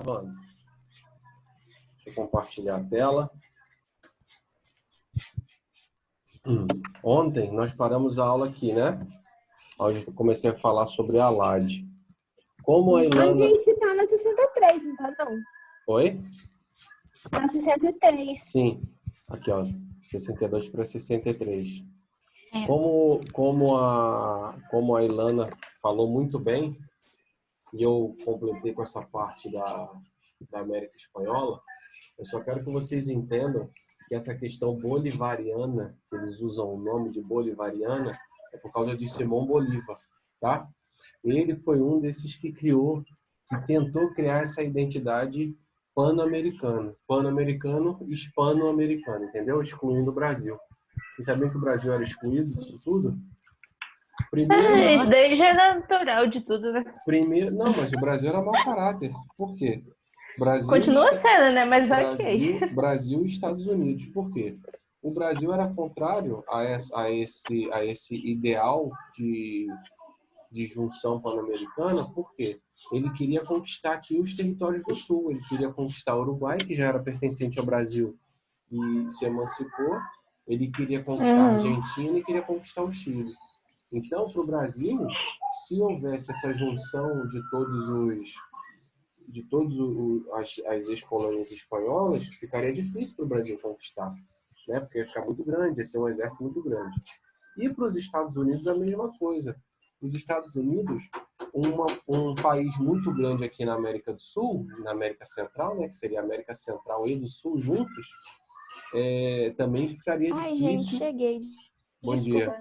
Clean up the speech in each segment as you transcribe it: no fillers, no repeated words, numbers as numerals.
gravando. Deixa eu compartilhar a tela. Ontem nós paramos a aula aqui, né? Hoje eu comecei a falar sobre a LAD. Como a Ilana... A gente tá na 63, não tá não? Oi? Na 63. Sim. Aqui, ó. 62 para 63. É. Como a Ilana falou muito bem, e eu completei com essa parte da América Espanhola, eu só quero que vocês entendam que essa questão bolivariana, que eles usam o nome de bolivariana, é por causa de Simão Bolívar, tá? Ele foi um desses que tentou criar essa identidade pan-americano, hispano-americano, entendeu? Excluindo o Brasil. Vocês sabiam que o Brasil era excluído disso tudo? Isso daí já é natural de tudo, né? Não, mas o Brasil era mau caráter. Por quê? Continua sendo, né? Mas ok. Brasil e Estados Unidos. Por quê? O Brasil era contrário a esse ideal de junção pan-americana. Por quê? Ele queria conquistar aqui os territórios do Sul. Ele queria conquistar o Uruguai, que já era pertencente ao Brasil e se emancipou. Ele queria conquistar a Argentina e queria conquistar o Chile. Então, para o Brasil, se houvesse essa junção de as ex-colônias espanholas, ficaria difícil para o Brasil conquistar, né? Porque ia ficar muito grande, ia ser um exército muito grande. E para os Estados Unidos, a mesma coisa. Os Estados Unidos, um país muito grande aqui na América do Sul, na América Central, né? Que seria a América Central e do Sul juntos, também ficaria difícil. Ai, gente, cheguei. Bom dia.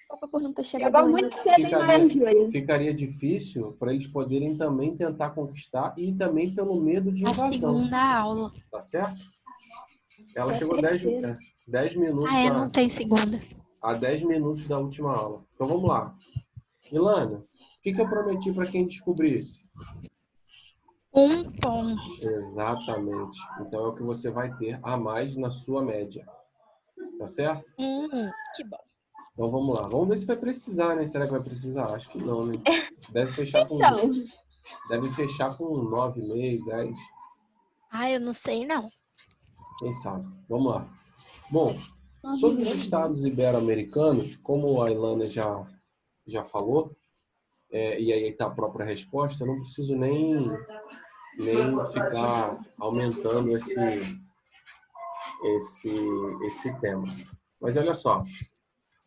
Desculpa por não ter chegado Chegou antes. muito cedo, hein, Júlia? Ficaria difícil para eles poderem também tentar conquistar e também pelo medo de A invasão. segunda aula. Tá certo? Ela chegou 10 minutos. Não tem segunda. A 10 minutos da última aula. Então vamos lá. Ilana, o que eu prometi para quem descobrisse? 1 ponto. Exatamente. Então é o que você vai ter a mais na sua média. Tá certo? Que bom. Então vamos lá. Vamos ver se vai precisar, né? Será que vai precisar? Acho que não, né? Deve fechar com Deve fechar com 9,5, 10. Eu não sei não. Quem sabe? Vamos lá. Bom, sobre os estados ibero-americanos, como a Ilana já falou, e aí está a própria resposta, eu não preciso nem ficar aumentando esse tema. Mas olha só,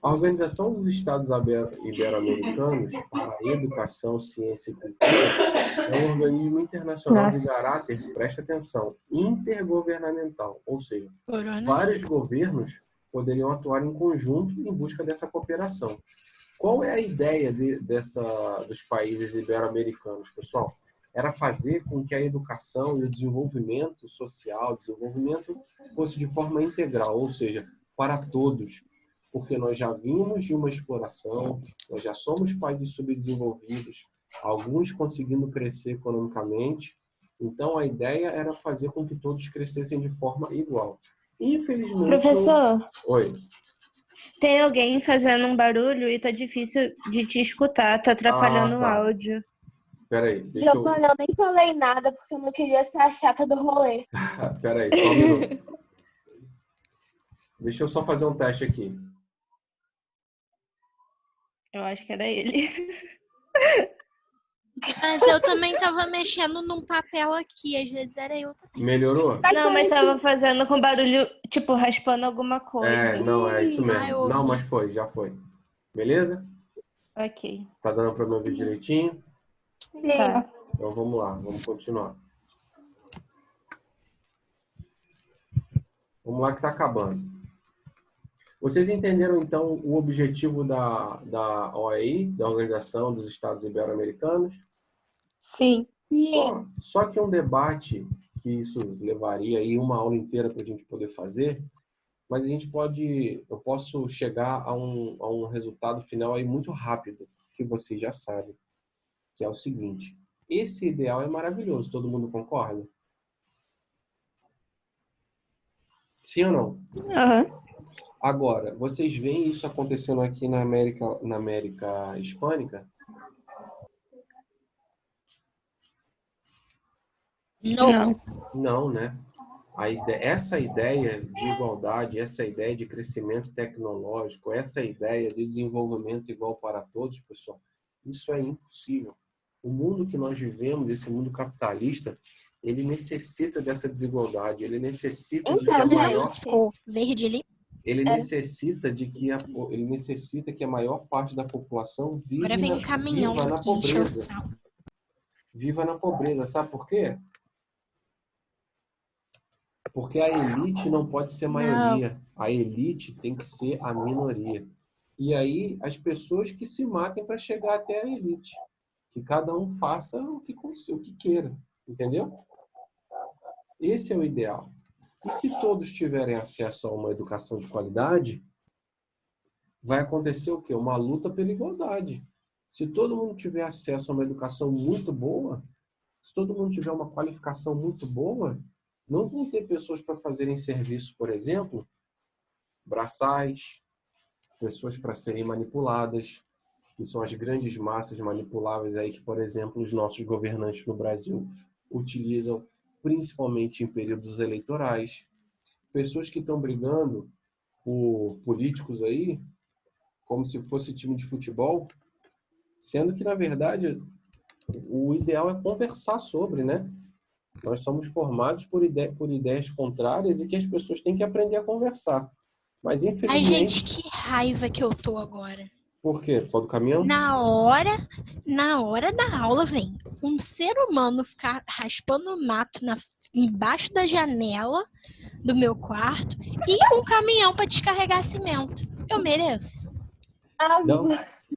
a Organização dos Estados Ibero-Americanos para a Educação, Ciência e Cultura é um organismo internacional de caráter, presta atenção, intergovernamental, ou seja, vários governos poderiam atuar em conjunto em busca dessa cooperação. Qual é a ideia dos países ibero-americanos, pessoal? Era fazer com que a educação e o desenvolvimento social, fosse de forma integral, ou seja, para todos. Porque nós já vimos de uma exploração, nós já somos países subdesenvolvidos, alguns conseguindo crescer economicamente. Então, a ideia era fazer com que todos crescessem de forma igual. Infelizmente... Professor, Oi. tem alguém fazendo um barulho e tá difícil de te escutar, tá atrapalhando o áudio. Peraí, deixa eu... Eu nem falei nada porque eu não queria ser a chata do rolê. Peraí, só um minuto. Deixa eu só fazer um teste aqui. Eu acho que era ele. Mas eu também tava mexendo num papel aqui, às vezes era eu também. Melhorou? Não, mas tava fazendo com barulho, tipo, raspando alguma coisa. Não, é isso mesmo. Não, mas já foi. Beleza? Ok. Tá dando para me ouvir direitinho? Tá. Então vamos lá, vamos continuar. Vamos lá que tá acabando. Vocês entenderam, então, o objetivo da OEI, da Organização dos Estados Ibero-Americanos? Sim. Só que um debate, que isso levaria aí uma aula inteira para a gente poder fazer, mas eu posso chegar a um resultado final aí muito rápido, que vocês já sabem, que é o seguinte: esse ideal é maravilhoso, todo mundo concorda? Sim ou não? Agora, vocês veem isso acontecendo aqui na América Hispânica? Não. Não, né? Essa ideia de igualdade, essa ideia de crescimento tecnológico, essa ideia de desenvolvimento igual para todos, pessoal, isso é impossível. O mundo que nós vivemos, esse mundo capitalista, ele necessita dessa desigualdade, ele necessita de que a Então, maior, gente, Ficou verde ali. ele necessita de que ele necessita que a maior parte da população Agora vem um caminhão viva na aqui, encheu o pobreza. saco. Viva na pobreza, sabe por quê? Porque a elite não pode ser maioria. A elite tem que ser a minoria. E aí, as pessoas que se matem para chegar até a elite. Que cada um faça o que queira. Entendeu? Esse é o ideal. E se todos tiverem acesso a uma educação de qualidade, vai acontecer o quê? Uma luta pela igualdade. Se todo mundo tiver acesso a uma educação muito boa, se todo mundo tiver uma qualificação muito boa, não vão ter pessoas para fazerem serviço, por exemplo, braçais, pessoas para serem manipuladas, que são as grandes massas manipuláveis aí que, por exemplo, os nossos governantes no Brasil utilizam principalmente em períodos eleitorais. Pessoas que estão brigando por políticos aí, como se fosse time de futebol, sendo que, na verdade, o ideal é conversar sobre, né? Nós somos formados por ideias contrárias e que as pessoas têm que aprender a conversar. Mas, Ai, infelizmente... gente, que raiva que eu tô agora. Por quê? Por causa do caminhão? Na hora da aula, vem um ser humano ficar raspando o mato embaixo da janela do meu quarto e um caminhão para descarregar cimento. Eu mereço.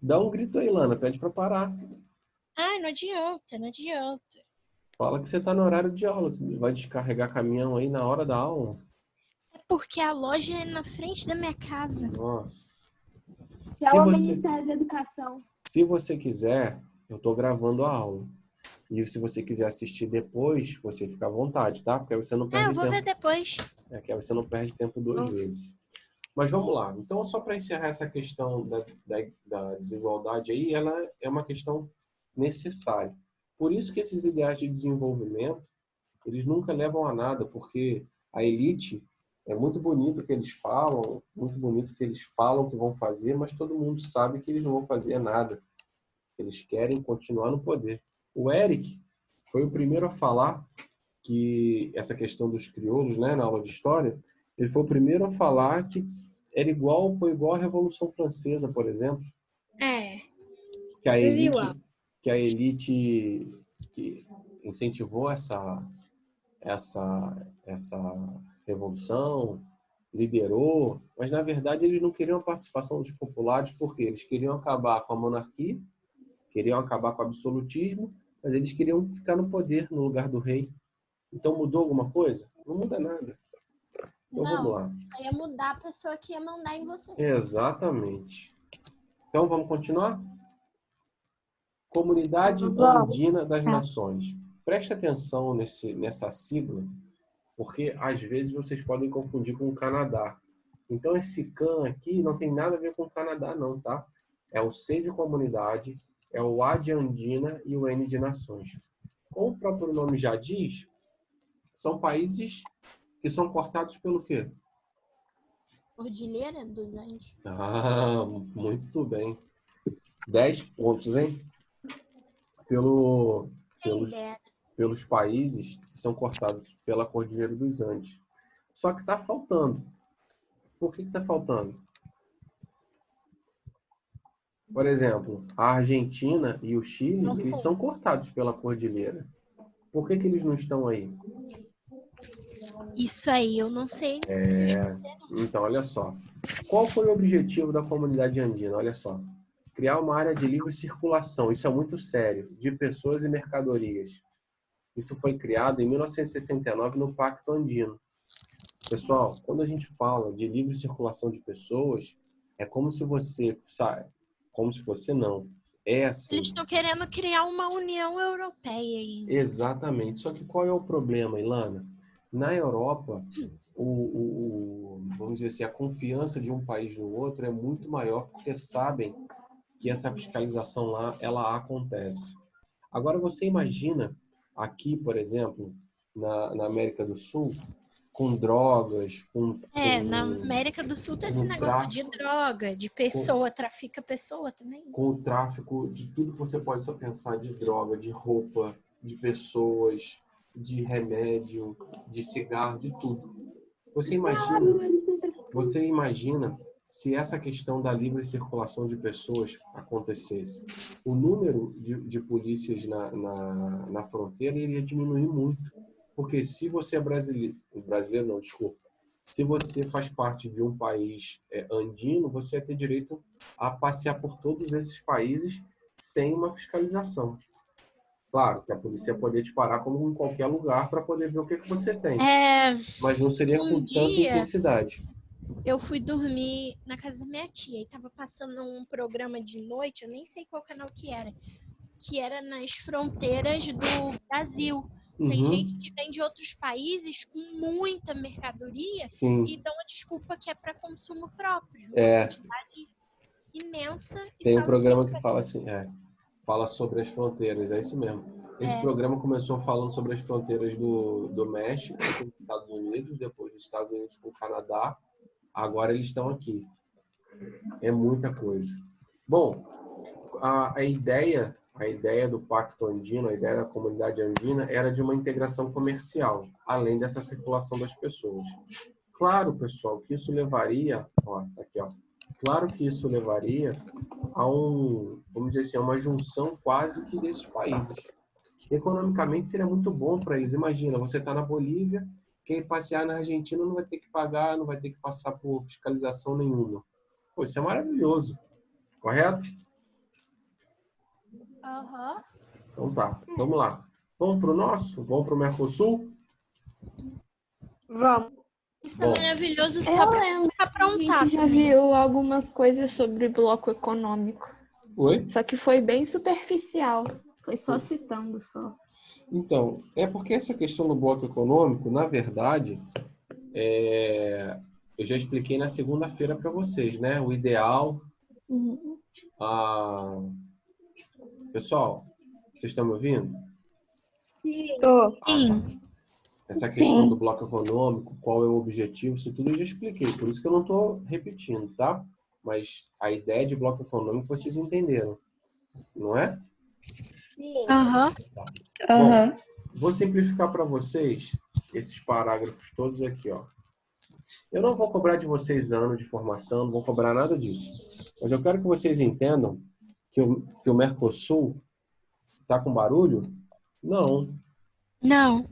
Dá um grito aí, Lana. Pede para parar. Ai, não adianta, não adianta. Fala que você está no horário de aula. Você vai descarregar caminhão aí na hora da aula. É porque a loja é na frente da minha casa. Nossa. que é o Ministério da Educação. Se você quiser, eu estou gravando a aula. E se você quiser assistir depois, você fica à vontade, tá? Porque aí você não perde Eu vou tempo. ver depois. Que aí você não perde tempo duas vezes. Mas vamos lá. Então, só para encerrar essa questão da desigualdade aí, ela é uma questão necessária. Por isso que esses ideais de desenvolvimento, eles nunca levam a nada, porque a elite é muito bonito o que eles falam, muito bonito o que eles falam que vão fazer, mas todo mundo sabe que eles não vão fazer nada. Eles querem continuar no poder. O Eric foi o primeiro a falar que essa questão dos crioulos, né, na aula de história, ele foi o primeiro a falar que foi igual à Revolução Francesa, por exemplo. Que a elite que incentivou essa revolução, liderou, mas na verdade eles não queriam a participação dos populares porque eles queriam acabar com a monarquia, queriam acabar com o absolutismo, mas eles queriam ficar no poder no lugar do rei. Então mudou alguma coisa? Não muda nada. Então vamos lá. Só ia mudar a pessoa que ia mandar em você. Exatamente. Então vamos continuar? Comunidade Andina das Nações. Preste atenção nessa sigla, porque às vezes vocês podem confundir com o Canadá. Então esse CAN aqui não tem nada a ver com o Canadá não, tá? É o C de comunidade, é o A de Andina e o N de Nações. Como o próprio nome já diz, são países que são cortados pelo quê? Cordilheira dos Andes. Ah, muito bem. 10 pontos, hein? Pelos países que são cortados pela Cordilheira dos Andes. Só que está faltando. Por que está faltando? Por exemplo, a Argentina e o Chile, eles são cortados pela Cordilheira. Por que eles não estão aí? Isso aí eu não sei. Então, olha só. Qual foi o objetivo da comunidade andina? Olha só. Criar uma área de livre circulação. Isso é muito sério. De pessoas e mercadorias. Isso foi criado em 1969 no Pacto Andino. Pessoal, quando a gente fala de livre circulação de pessoas, é como se você não. É assim. Eles estão querendo criar uma União Europeia aí. Exatamente. Só que qual é o problema, Ilana? Na Europa, vamos dizer assim, a confiança de um país no outro é muito maior porque sabem que essa fiscalização lá, ela acontece. Agora você imagina aqui, por exemplo, na América do Sul, com drogas, Na América do Sul tem esse com negócio de tráfico, droga, de pessoa, trafica pessoa também. com o tráfico de tudo que você pode só pensar, de droga, de roupa, de pessoas, de remédio, de cigarro, de tudo. Você imagina se essa questão da livre circulação de pessoas acontecesse. O número de polícias na fronteira iria diminuir muito. Porque se você é brasileiro não, desculpa. Se você faz parte de um país andino, você vai ter direito a passear por todos esses países sem uma fiscalização. Claro que a polícia poderia te parar como em qualquer lugar para poder ver o que você tem. Mas não seria com tanta intensidade. Eu fui dormir na casa da minha tia e tava passando um programa de noite, eu nem sei qual canal que era nas fronteiras do Brasil. Tem gente que vem de outros países com muita mercadoria e dão a desculpa que é para consumo próprio. Uma quantidade imensa. Tem um programa que fala assim, fala sobre as fronteiras, é isso mesmo. Esse programa começou falando sobre as fronteiras do México com os Estados Unidos, depois dos Estados Unidos com o Canadá. Agora eles estão aqui. É muita coisa. Bom, a ideia do Pacto Andino, a ideia da comunidade andina era de uma integração comercial, além dessa circulação das pessoas. Claro, pessoal, que isso levaria, claro que isso levaria a vamos dizer assim, a uma junção quase que desses países. Economicamente seria muito bom para eles. Imagina, você está na Bolívia, quem passear na Argentina não vai ter que pagar, não vai ter que passar por fiscalização nenhuma. Pô, isso é maravilhoso, correto? Então tá, vamos lá. Vamos para o nosso? Vamos para o Mercosul? Vamos. Isso é maravilhoso só para aprontar. A gente já viu algumas coisas sobre bloco econômico. Oi? Só que foi bem superficial. Foi só citando só. Então, é porque essa questão do bloco econômico, na verdade, eu já expliquei na segunda-feira para vocês, né? O ideal. Pessoal, vocês estão me ouvindo? Sim. Sim. Essa questão do bloco econômico, qual é o objetivo, isso tudo eu já expliquei. Por isso que eu não estou repetindo, tá? Mas a ideia de bloco econômico vocês entenderam, não é? Sim. Bom, vou simplificar para vocês esses parágrafos todos aqui, ó. Eu não vou cobrar de vocês anos de formação, não vou cobrar nada disso. Mas eu quero que vocês entendam que o Mercosul está com barulho? Não. Não.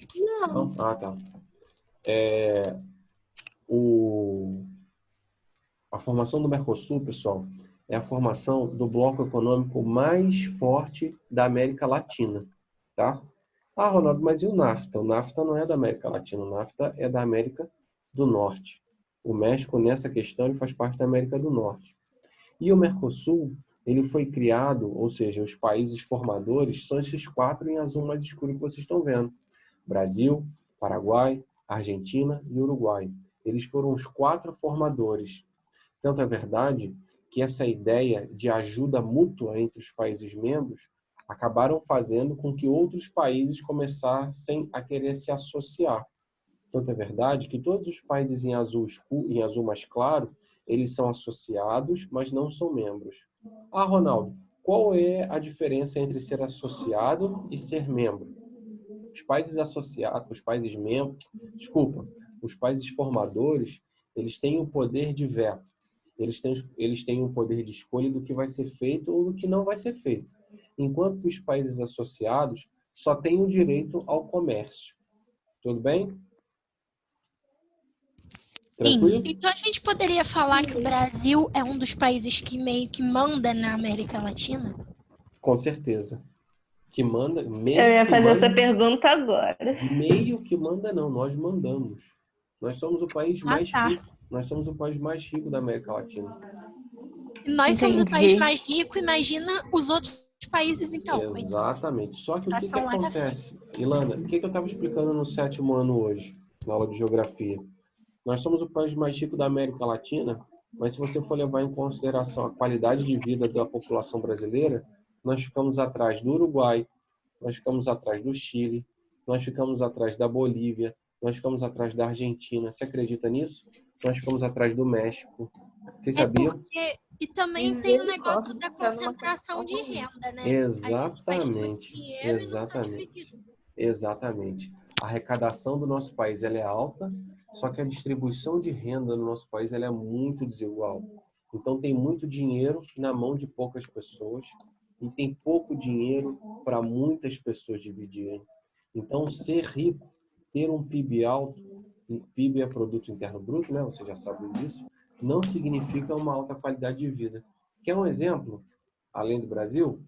Ah, tá. A formação do Mercosul, pessoal, é a formação do bloco econômico mais forte da América Latina, tá? Ah, Ronaldo, mas e o NAFTA? O NAFTA não é da América Latina, o NAFTA é da América do Norte. O México, nessa questão, ele faz parte da América do Norte. E o Mercosul, ele foi criado, ou seja, os países formadores são esses 4 em azul mais escuro que vocês estão vendo. Brasil, Paraguai, Argentina e Uruguai. Eles foram os 4 formadores. Tanto é verdade que essa ideia de ajuda mútua entre os países membros acabaram fazendo com que outros países começassem a querer se associar. Tanto é verdade que todos os países em azul escuro, em azul mais claro, eles são associados, mas não são membros. Ah, Ronaldo, qual é a diferença entre ser associado e ser membro? Os países associados, os países membros, os países formadores, eles têm o poder de veto. Eles têm o poder de escolha do que vai ser feito ou do que não vai ser feito. Enquanto que os países associados só têm o direito ao comércio. Tudo bem? Tranquilo? Sim. Então a gente poderia falar que o Brasil é um dos países que meio que manda na América Latina? Com certeza. Que manda, meio Eu ia que fazer manda, essa pergunta agora. meio que manda não, nós mandamos. Nós somos o país mais tá. rico. Nós somos o país mais rico da América Latina. E nós somos o Entendi. país mais rico, imagina os outros países então. Exatamente. Só que o que Passam lá na acontece? Ilana, o que eu estava explicando no 7º ano hoje, na aula de geografia? Nós somos o país mais rico da América Latina, mas se você for levar em consideração a qualidade de vida da população brasileira, nós ficamos atrás do Uruguai, nós ficamos atrás do Chile, nós ficamos atrás da Bolívia, nós ficamos atrás da Argentina. Você acredita nisso? Nós ficamos atrás do México. Vocês sabiam? E também tem o negócio da concentração de renda, né? Exatamente. Dinheiro Exatamente. Exatamente. A arrecadação do nosso país ela é alta, só que a distribuição de renda no nosso país ela é muito desigual. Então tem muito dinheiro na mão de poucas pessoas e tem pouco dinheiro para muitas pessoas dividirem. Então ser rico, ter um PIB alto, PIB é Produto Interno Bruto, né? Você já sabe disso, não significa uma alta qualidade de vida. Quer um exemplo? Além do Brasil,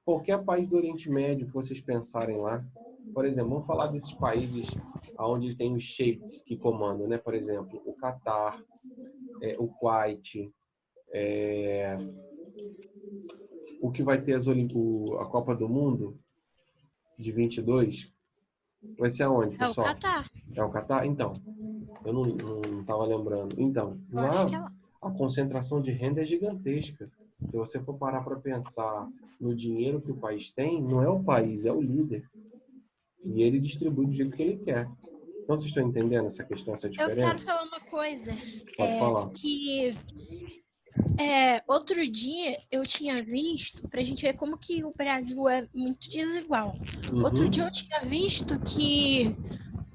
qualquer país do Oriente Médio que vocês pensarem lá, por exemplo, vamos falar desses países onde tem os sheiks que comandam, né? Por exemplo, o Catar, o Kuwait, o que vai ter a Copa do Mundo de 22, vai ser aonde, pessoal? É o Catar. É o Catar? Então, eu não estava lembrando. Então, lá a concentração de renda é gigantesca. Se você for parar para pensar no dinheiro que o país tem, não é o país, é o líder. E ele distribui do jeito que ele quer. Então, vocês estão entendendo essa questão, essa diferença? Eu quero falar uma coisa. Pode falar. Outro dia eu tinha visto, pra gente ver como que o Brasil é muito desigual. Uhum. Outro dia eu tinha visto que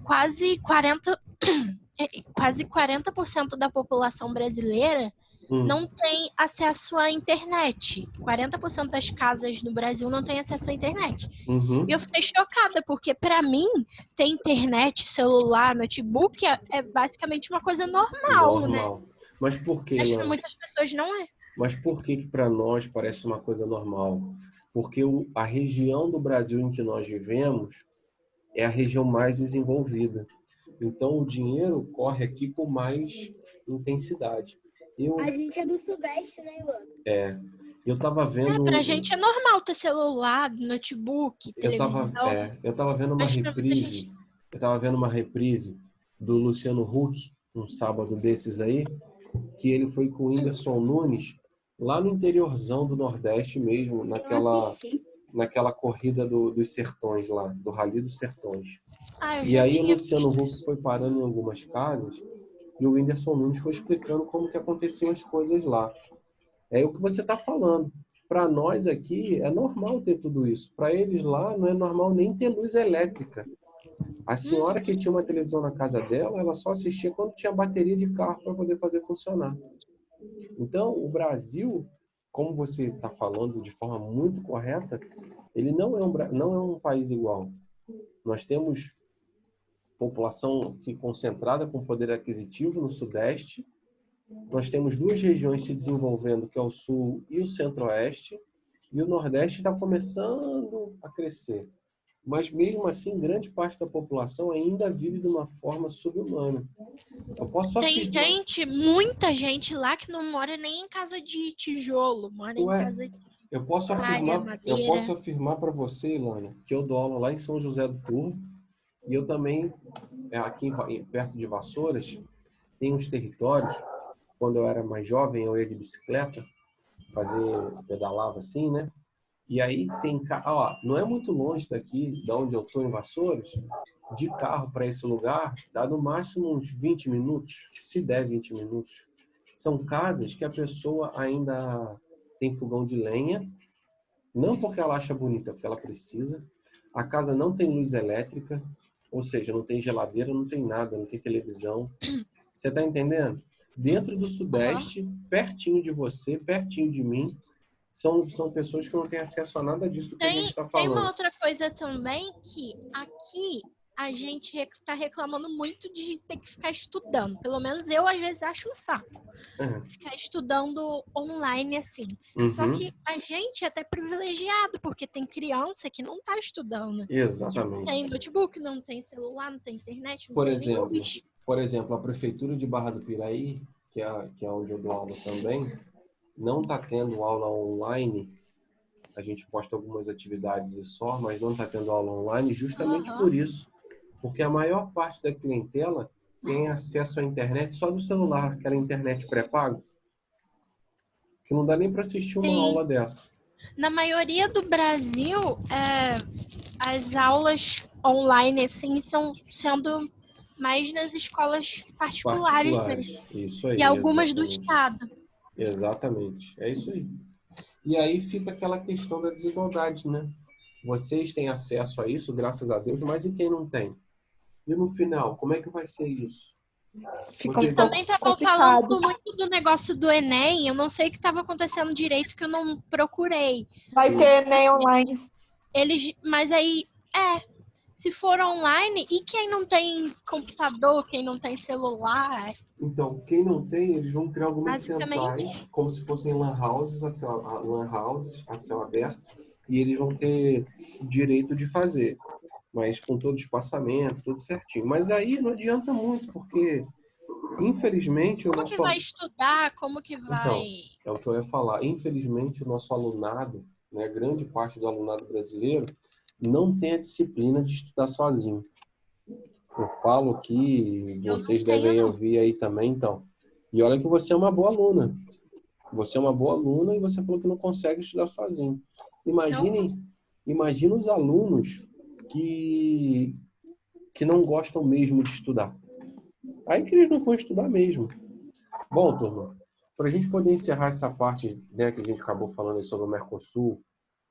quase 40% da população brasileira não tem acesso à internet. 40% das casas no Brasil não tem acesso à internet. Uhum. E eu fiquei chocada, porque para mim, ter internet, celular, notebook é basicamente uma coisa normal, né? Mas por que, Mas para muitas pessoas não é. Mas por que para nós parece uma coisa normal? Porque a região do Brasil em que nós vivemos é a região mais desenvolvida. Então, o dinheiro corre aqui com mais intensidade. A gente é do Sudeste, né, Ilan? Eu tava vendo... Pra gente é normal ter celular, notebook, televisão. Eu tava vendo uma reprise. Eu tava vendo uma reprise do Luciano Huck, um sábado desses aí, que ele foi com o Whindersson Nunes lá no interiorzão do Nordeste mesmo, naquela corrida dos sertões lá, do Rally dos Sertões. E aí o Luciano Huck foi parando em algumas casas e o Whindersson Nunes foi explicando como que aconteciam as coisas lá. É o que você está falando. Para nós aqui é normal ter tudo isso. Para eles lá não é normal nem ter luz elétrica. A senhora que tinha uma televisão na casa dela, ela só assistia quando tinha bateria de carro para poder fazer funcionar. Então, o Brasil, como você está falando de forma muito correta, ele não é um país igual. Nós temos população concentrada com poder aquisitivo no Sudeste. Nós temos duas regiões se desenvolvendo, que é o Sul e o Centro-Oeste. E o Nordeste está começando a crescer. Mas, mesmo assim, grande parte da população ainda vive de uma forma subhumana. Eu posso afirmar... muita gente lá que não mora nem em casa de tijolo, mora em casa de... Eu posso afirmar para você, Ilana, que eu dou aula lá em São José do Turvo e eu também, aqui perto de Vassouras, tem uns territórios, quando eu era mais jovem, eu ia de bicicleta, pedalava assim, né? E aí tem carro, não é muito longe daqui, de onde eu estou em Vassouras, de carro para esse lugar, dá no máximo uns 20 minutos, se der 20 minutos. São casas que a pessoa ainda tem fogão de lenha, não porque ela acha bonita, porque ela precisa. A casa não tem luz elétrica, ou seja, não tem geladeira, não tem nada, não tem televisão. Você está entendendo? Dentro do Sudeste, pertinho de você, pertinho de mim, são pessoas que não têm acesso a nada disso que a gente está falando. Tem uma outra coisa também, que aqui a gente está reclamando muito de ter que ficar estudando. Pelo menos eu, às vezes, acho um saco. Ficar estudando online, assim. Só que a gente é até privilegiado, porque tem criança que não está estudando. Exatamente. Não tem notebook, não tem celular, não tem internet, não Por tem exemplo, a Prefeitura de Barra do Piraí, que é onde eu dou aula também, não está tendo aula online. A gente posta algumas atividades e só, mas não está tendo aula online justamente por isso. Porque a maior parte da clientela tem acesso à internet só do celular, aquela internet pré-pago, que não dá nem para assistir uma aula dessa. Na maioria do Brasil, as aulas online, assim, estão sendo mais nas escolas particulares mesmo. Isso aí, E algumas do exatamente. Estado. Exatamente, é isso aí. E aí fica aquela questão da desigualdade, né? Vocês têm acesso a isso, graças a Deus, mas e quem não tem? E no final, como é que vai ser isso? Vocês Também estavam falando muito do negócio do Enem. Eu não sei o que estava acontecendo direito, que eu não procurei. Vai ter Enem online. Mas aí, se for online, e quem não tem computador, quem não tem celular? Então, quem não tem, eles vão criar algumas Basicamente. centrais, como se fossem lan houses a céu aberto, e eles vão ter direito de fazer, mas com todo espaçamento, tudo certinho. Mas aí não adianta muito, porque, infelizmente, Como que vai estudar? Como que vai... Então, é o que eu ia falar. Infelizmente, o nosso alunado, né, grande parte do alunado brasileiro, não tem a disciplina de estudar sozinho. Eu falo que vocês devem ouvir aí também, então. E olha que você é uma boa aluna. Você é uma boa aluna e você falou que não consegue estudar sozinho. Imagine os alunos que não gostam mesmo de estudar. Aí que eles não vão estudar mesmo. Bom, turma, para a gente poder encerrar essa parte, né, que a gente acabou falando aí sobre o Mercosul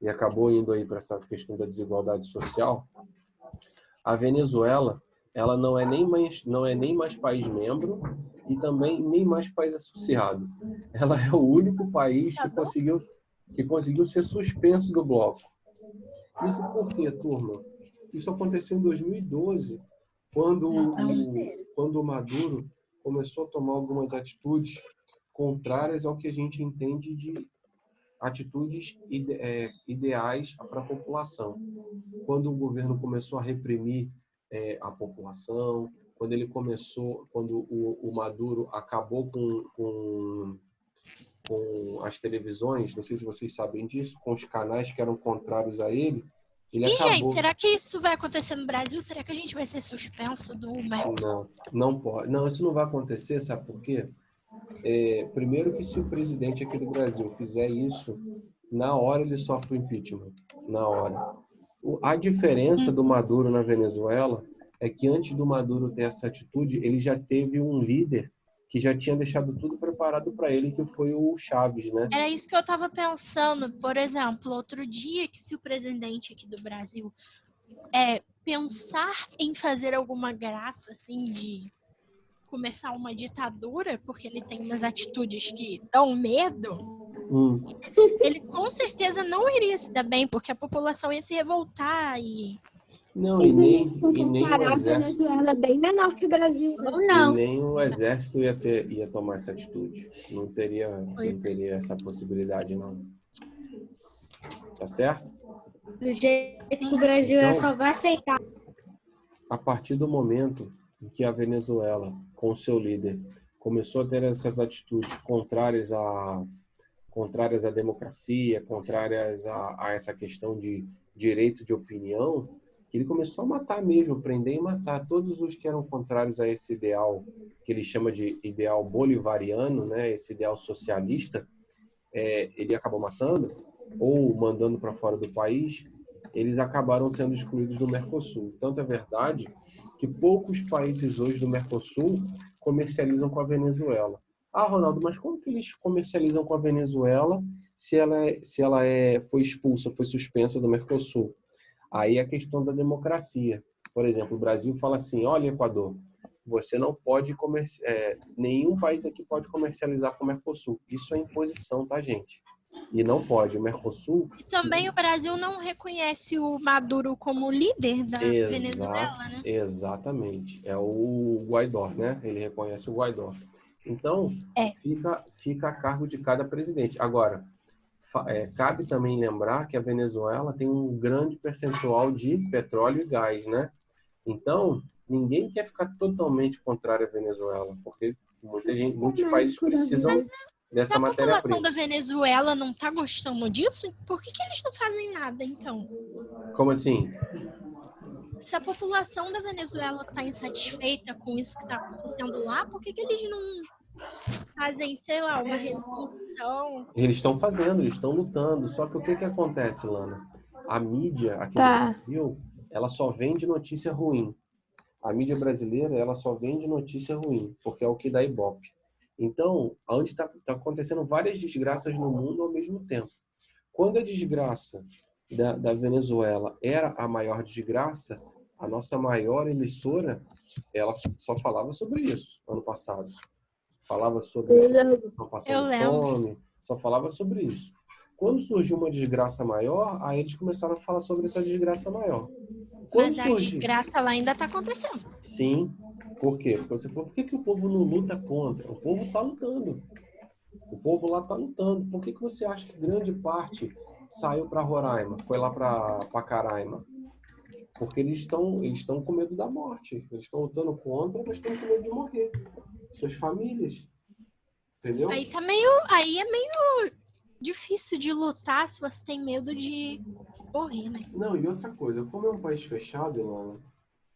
e acabou indo aí para essa questão da desigualdade social, a Venezuela, ela não é nem mais país membro e também nem mais país associado. Ela é o único país que conseguiu ser suspenso do bloco. Isso por quê, turma? Isso aconteceu em 2012, quando o Maduro começou a tomar algumas atitudes contrárias ao que a gente entende de atitudes ideais para a população. Quando o governo começou a reprimir a população, quando o Maduro acabou com as televisões, não sei se vocês sabem disso, com os canais que eram contrários a ele, gente, será que isso vai acontecer no Brasil? Será que a gente vai ser suspenso do Mercosul? Não pode. Não, isso não vai acontecer, sabe por quê? Primeiro que se o presidente aqui do Brasil fizer isso, na hora ele sofre o impeachment. Na hora. A diferença do Maduro na Venezuela é que antes do Maduro ter essa atitude, ele já teve um líder que já tinha deixado tudo preparado para ele, que foi o Chaves, né? Era isso que eu estava pensando. Por exemplo, outro dia que se o presidente aqui do Brasil pensar em fazer alguma graça, assim, de começar uma ditadura, porque ele tem umas atitudes que dão medo, ele com certeza não iria se dar bem, porque a população ia se revoltar e... Não, e nem o exército. A Venezuela é bem menor que o Brasil. E nem o exército ia tomar essa atitude. Não teria essa possibilidade, não. Tá certo? Do jeito que o Brasil só vai aceitar. A partir do momento em que a Venezuela, com o seu líder, começou a ter essas atitudes contrárias à democracia, contrárias a essa questão de direito de opinião, ele começou a matar mesmo, prender e matar todos os que eram contrários a esse ideal que ele chama de ideal bolivariano, né, esse ideal socialista. Ele acabou matando ou mandando para fora do país. Eles acabaram sendo excluídos do Mercosul. Tanto é verdade que poucos países hoje do Mercosul comercializam com a Venezuela. Ah, Ronaldo, mas como que eles comercializam com a Venezuela se ela foi expulsa, foi suspensa do Mercosul? Aí a questão da democracia. Por exemplo, o Brasil fala assim, olha, Equador, você não pode nenhum país aqui pode comercializar com o Mercosul. Isso é imposição, tá, gente? E não pode. O Mercosul... E também o Brasil não reconhece o Maduro como líder da Venezuela, né? Exatamente. É o Guaidó, né? Ele reconhece o Guaidó. Então, fica a cargo de cada presidente. Agora, cabe também lembrar que a Venezuela tem um grande percentual de petróleo e gás, né? Então, ninguém quer ficar totalmente contrário à Venezuela, porque muitos países precisam dessa matéria-prima. A população da Venezuela não está gostando disso? Por que eles não fazem nada, então? Como assim? Se a população da Venezuela está insatisfeita com isso que está acontecendo lá, por que eles não fazem, sei lá, uma revolução? Eles estão fazendo, eles estão lutando. Só que o que acontece, Lana? A mídia aqui no Brasil, ela só vende notícia ruim. A mídia brasileira, ela só vende notícia ruim, porque é o que dá Ibope. Então, onde está acontecendo várias desgraças no mundo ao mesmo tempo. Quando a desgraça da Venezuela era a maior desgraça, a nossa maior emissora, ela só falava sobre isso ano passado. Falava sobre não passando fome, só falava sobre isso. Quando surgiu uma desgraça maior, aí eles começaram a falar sobre essa desgraça maior. Quando Mas a desgraça lá ainda tá acontecendo. Sim. Por quê? Porque você falou, por que o povo não luta contra? O povo está lutando. O povo lá está lutando. Por que você acha que grande parte saiu para Roraima, foi lá para Pacaraima? Porque eles estão com medo da morte. Eles estão lutando contra, mas estão com medo de morrer. Suas famílias. Entendeu? Aí é meio difícil de lutar se você tem medo de morrer, né? Não, e outra coisa, como é um país fechado, Ilana,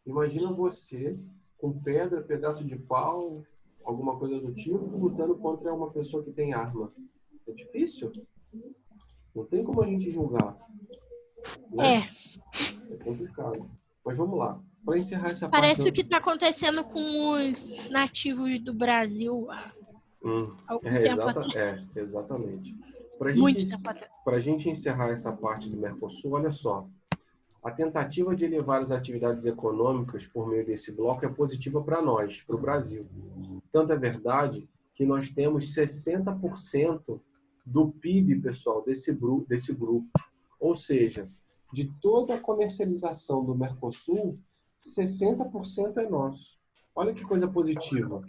imagina você com pedra, pedaço de pau, alguma coisa do tipo, lutando contra uma pessoa que tem arma. É difícil. Não tem como a gente julgar. Né? É complicado. Mas vamos lá. Para encerrar essa Parece parte... o que está acontecendo com os nativos do Brasil há algum tempo atrás. Exatamente. Muito tempo atrás. Para a gente encerrar essa parte do Mercosul, olha só. A tentativa de elevar as atividades econômicas por meio desse bloco é positiva para nós, para o Brasil. Tanto é verdade que nós temos 60% do PIB, pessoal, desse grupo. Ou seja, de toda a comercialização do Mercosul, 60% é nosso. Olha que coisa positiva.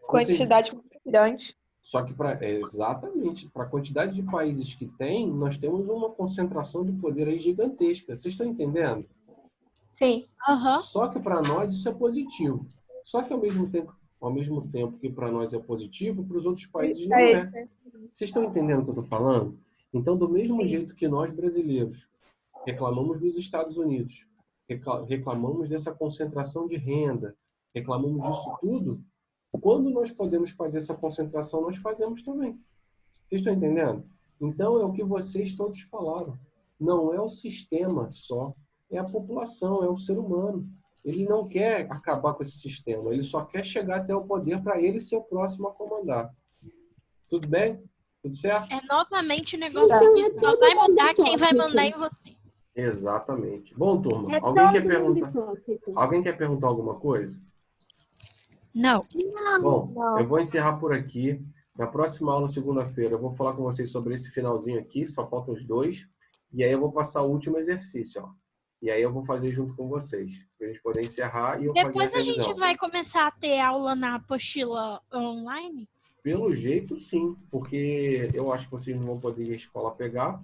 Quantidade muito grande. Só que, exatamente, para a quantidade de países que tem, nós temos uma concentração de poder aí gigantesca. Vocês estão entendendo? Sim. Uhum. Só que para nós isso é positivo. Só que ao mesmo tempo que para nós é positivo, para os outros países não é. Vocês estão entendendo o que eu estou falando? Então, do mesmo jeito que nós brasileiros reclamamos dos Estados Unidos, reclamamos dessa concentração de renda, reclamamos disso tudo, quando nós podemos fazer essa concentração, nós fazemos também. Vocês estão entendendo? Então, é o que vocês todos falaram. Não é o sistema só, é a população, é o ser humano. Ele não quer acabar com esse sistema, ele só quer chegar até o poder para ele ser o próximo a comandar. Tudo bem? Tudo certo? É novamente o negócio que só vai mudar quem vai mandar em você. Exatamente. Bom, turma, É alguém quer todo perguntar? mundo hipócrita. Alguém quer perguntar alguma coisa? Não. Bom, eu vou encerrar por aqui. Na próxima aula, segunda-feira, eu vou falar com vocês sobre esse finalzinho aqui, só faltam os dois. E aí eu vou passar o último exercício, ó. E aí eu vou fazer junto com vocês, para a gente poder encerrar e eu fazer Depois a revisão. a gente vai começar a ter aula na apostila online? Pelo jeito, sim, porque eu acho que vocês não vão poder ir à escola pegar,